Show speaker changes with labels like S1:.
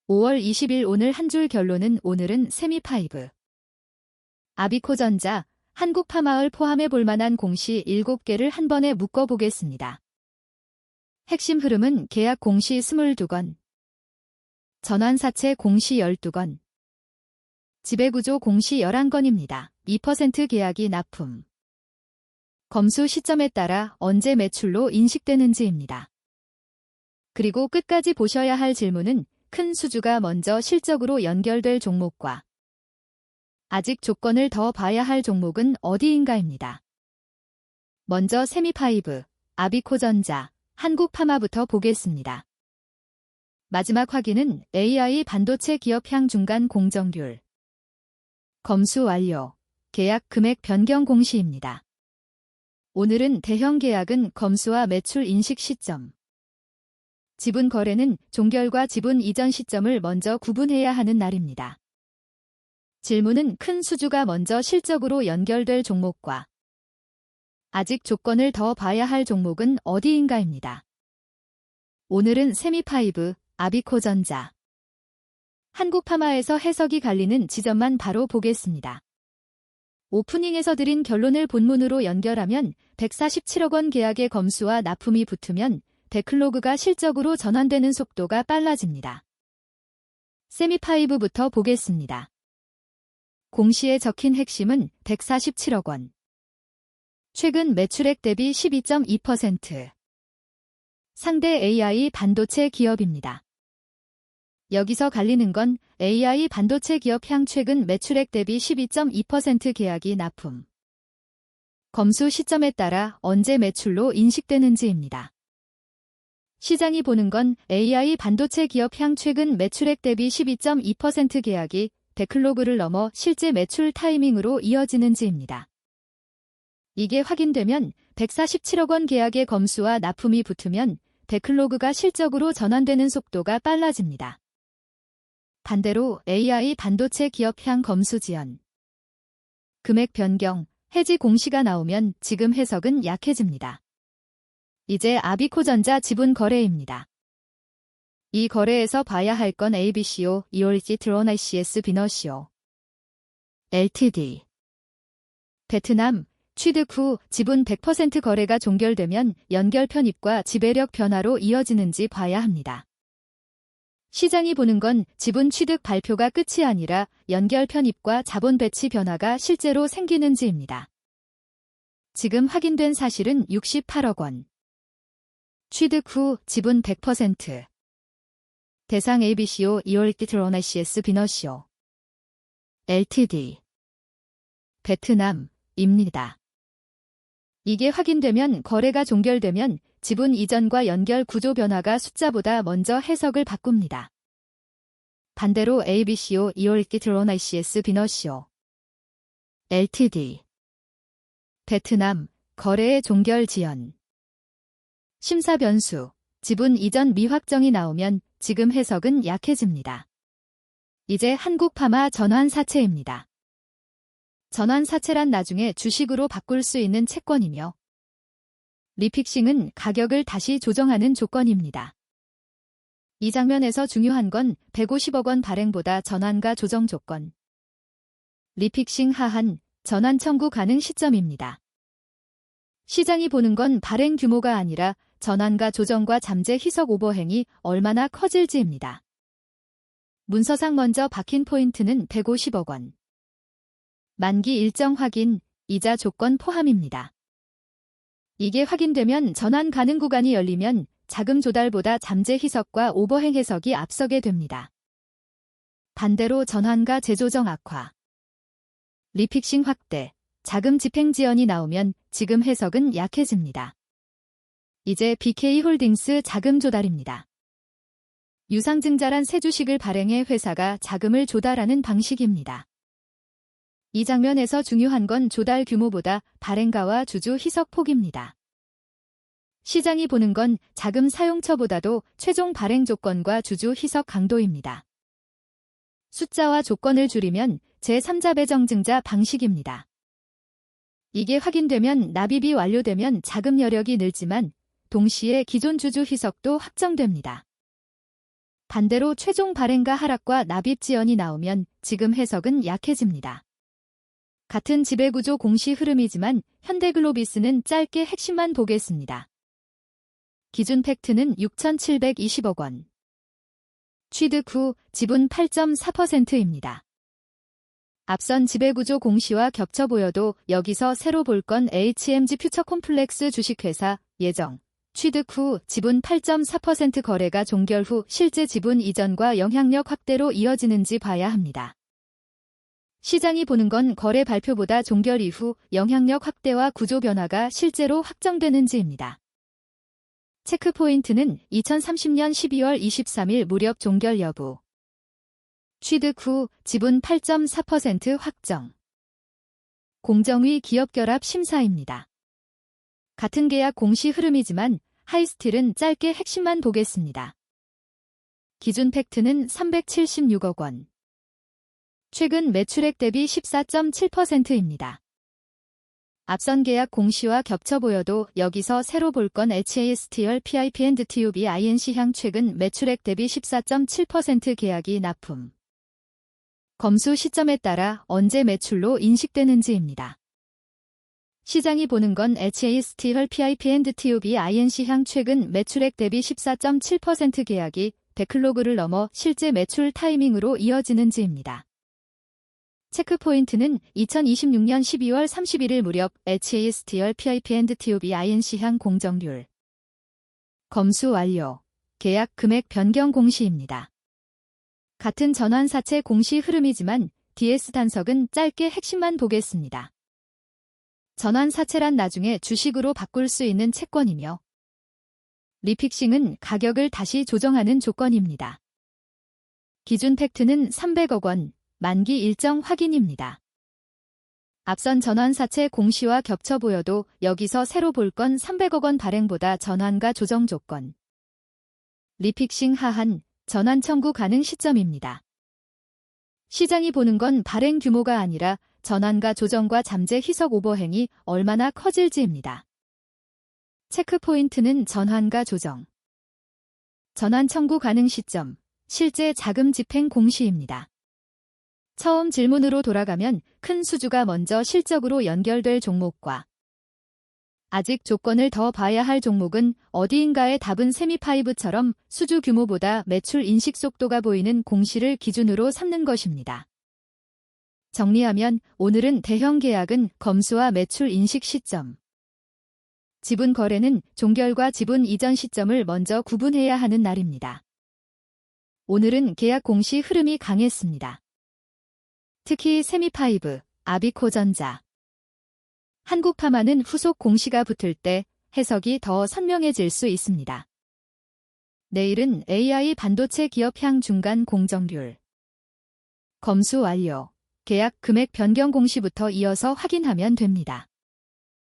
S1: 5월 20일 오늘 한 줄 결론은 오늘은 세미5. 아비코전자, 한국파마을 포함해 볼만한 공시 7개를 한 번에 묶어보겠습니다. 핵심 흐름은 계약 공시 22건, 전환사채 공시 12건, 지배구조 공시 11건입니다. 2% 계약이 납품. 검수 시점에 따라 언제 매출로 인식되는지입니다. 그리고 끝까지 보셔야 할 질문은 큰 수주가 먼저 실적으로 연결될 종목과 아직 조건을 더 봐야 할 종목은 어디인가입니다. 먼저 세미5, 아비코전자, 한국파마부터 보겠습니다. 마지막 확인은 AI 반도체 기업향 중간 공정률. 검수 완료. 계약 금액 변경 공시입니다. 오늘은 대형 계약은 검수와 매출 인식 시점. 지분 거래는 종결과 지분 이전 시점을 먼저 구분해야 하는 날입니다. 질문은 큰 수주가 먼저 실적으로 연결될 종목과 아직 조건을 더 봐야 할 종목은 어디인가입니다. 오늘은 세미5, 아비코전자, 한국파마에서 해석이 갈리는 지점만 바로 보겠습니다. 오프닝에서 드린 결론을 본문으로 연결하면 147억 원 계약의 검수와 납품이 붙으면 배클로그가 실적으로 전환되는 속도가 빨라집니다. 세미5부터 보겠습니다. 공시에 적힌 핵심은 147억 원. 최근 매출액 대비 12.2%. 상대 AI 반도체 기업입니다. 여기서 갈리는 건 AI 반도체 기업 향 최근 매출액 대비 12.2% 계약이 납품. 검수 시점에 따라 언제 매출로 인식되는지입니다. 시장이 보는 건 AI 반도체 기업 향 최근 매출액 대비 12.2% 계약이 배클로그를 넘어 실제 매출 타이밍으로 이어지는지입니다. 이게 확인되면 147억 원 계약의 검수와 납품이 붙으면 배클로그가 실적으로 전환되는 속도가 빨라집니다. 반대로 AI 반도체 기업 향 검수 지연. 금액 변경, 해지 공시가 나오면 지금 해석은 약해집니다. 이제 아비코전자 지분 거래입니다. 이 거래에서 봐야 할 건 ABCO, 이올지 트론 ICS 비너시오 LTD. 베트남, 취득 후 지분 100% 거래가 종결되면 연결 편입과 지배력 변화로 이어지는지 봐야 합니다. 시장이 보는 건 지분 취득 발표가 끝이 아니라 연결 편입과 자본 배치 변화가 실제로 생기는지입니다. 지금 확인된 사실은 68억 원. 취득 후 지분 100%. 대상 ABCO, 이올티 트론 ICS 비너시오 LTD. 베트남입니다. 이게 확인되면 거래가 종결되면 지분 이전과 연결 구조 변화가 숫자보다 먼저 해석을 바꿉니다. 반대로 ABCO, 이올티 트론 ICS 비너시오 LTD. 베트남, 거래의 종결 지연. 심사 변수, 지분 이전 미확정이 나오면 지금 해석은 약해집니다. 이제 한국파마 전환사채입니다. 전환사채란 나중에 주식으로 바꿀 수 있는 채권이며 리픽싱은 가격을 다시 조정하는 조건입니다. 이 장면에서 중요한 건 150억 원 발행보다 전환가 조정 조건. 리픽싱 하한, 전환 청구 가능 시점입니다. 시장이 보는 건 발행 규모가 아니라 전환가 조정과 잠재 희석 오버행이 얼마나 커질지입니다. 문서상 먼저 박힌 포인트는 150억 원. 만기 일정 확인, 이자 조건 포함입니다. 이게 확인되면 전환 가능 구간이 열리면 자금 조달보다 잠재 희석과 오버행 해석이 앞서게 됩니다. 반대로 전환가 재조정 악화, 리픽싱 확대, 자금 집행 지연이 나오면 지금 해석은 약해집니다. 이제 BK홀딩스 자금 조달입니다. 유상증자란 새 주식을 발행해 회사가 자금을 조달하는 방식입니다. 이 장면에서 중요한 건 조달 규모보다 발행가와 주주 희석 폭입니다. 시장이 보는 건 자금 사용처보다도 최종 발행 조건과 주주 희석 강도입니다. 숫자와 조건을 줄이면 제3자 배정증자 방식입니다. 이게 확인되면 납입이 완료되면 자금 여력이 늘지만 동시에 기존 주주 희석도 확정됩니다. 반대로 최종 발행가 하락과 납입 지연이 나오면 지금 해석은 약해집니다. 같은 지배구조 공시 흐름이지만 현대글로비스는 짧게 핵심만 보겠습니다. 기준 팩트는 6,720억 원. 취득 후 지분 8.4%입니다. 앞선 지배구조 공시와 겹쳐 보여도 여기서 새로 볼 건 HMG 퓨처콤플렉스 주식회사 예정. 취득 후 지분 8.4% 거래가 종결 후 실제 지분 이전과 영향력 확대로 이어지는지 봐야 합니다. 시장이 보는 건 거래 발표보다 종결 이후 영향력 확대와 구조 변화가 실제로 확정되는지입니다. 체크포인트는 2030년 12월 23일 무렵 종결 여부. 취득 후 지분 8.4% 확정. 공정위 기업결합 심사입니다. 같은 계약 공시 흐름이지만 하이스틸은 짧게 핵심만 보겠습니다. 기준 팩트는 376억 원. 최근 매출액 대비 14.7%입니다. 앞선 계약 공시와 겹쳐 보여도 여기서 새로 볼 건 HASTL PIP&TUB INC향 최근 매출액 대비 14.7% 계약이 납품. 검수 시점에 따라 언제 매출로 인식되는지입니다. 시장이 보는 건 HASTL PIP&TUB INC향 최근 매출액 대비 14.7% 계약이 배클로그를 넘어 실제 매출 타이밍으로 이어지는지입니다. 체크포인트는 2026년 12월 31일 무렵 HASTL PIP&TUB INC향 공정률. 검수 완료. 계약 금액 변경 공시입니다. 같은 전환사채 공시 흐름이지만 DS 단석은 짧게 핵심만 보겠습니다. 전환사채란 나중에 주식으로 바꿀 수 있는 채권이며 리픽싱은 가격을 다시 조정하는 조건입니다. 기준 팩트는 300억 원, 만기 일정 확인입니다. 앞선 전환사채 공시와 겹쳐 보여도 여기서 새로 볼 건 300억 원 발행보다 전환가 조정 조건. 리픽싱 하한, 전환 청구 가능 시점입니다. 시장이 보는 건 발행 규모가 아니라 전환가 조정과 잠재 희석 오버행이 얼마나 커질지입니다. 체크포인트는 전환가 조정. 전환 청구 가능 시점, 실제 자금 집행 공시입니다. 처음 질문으로 돌아가면 큰 수주가 먼저 실적으로 연결될 종목과 아직 조건을 더 봐야 할 종목은 어디인가의 답은 세미파이브처럼 수주 규모보다 매출 인식 속도가 보이는 공시를 기준으로 삼는 것입니다. 정리하면 오늘은 대형 계약은 검수와 매출 인식 시점, 지분 거래는 종결과 지분 이전 시점을 먼저 구분해야 하는 날입니다. 오늘은 계약 공시 흐름이 강했습니다. 특히 세미파이브, 아비코전자, 한국파마는 후속 공시가 붙을 때 해석이 더 선명해질 수 있습니다. 내일은 AI 반도체 기업향 중간 공정률. 검수 완료. 계약 금액 변경 공시부터 이어서 확인하면 됩니다.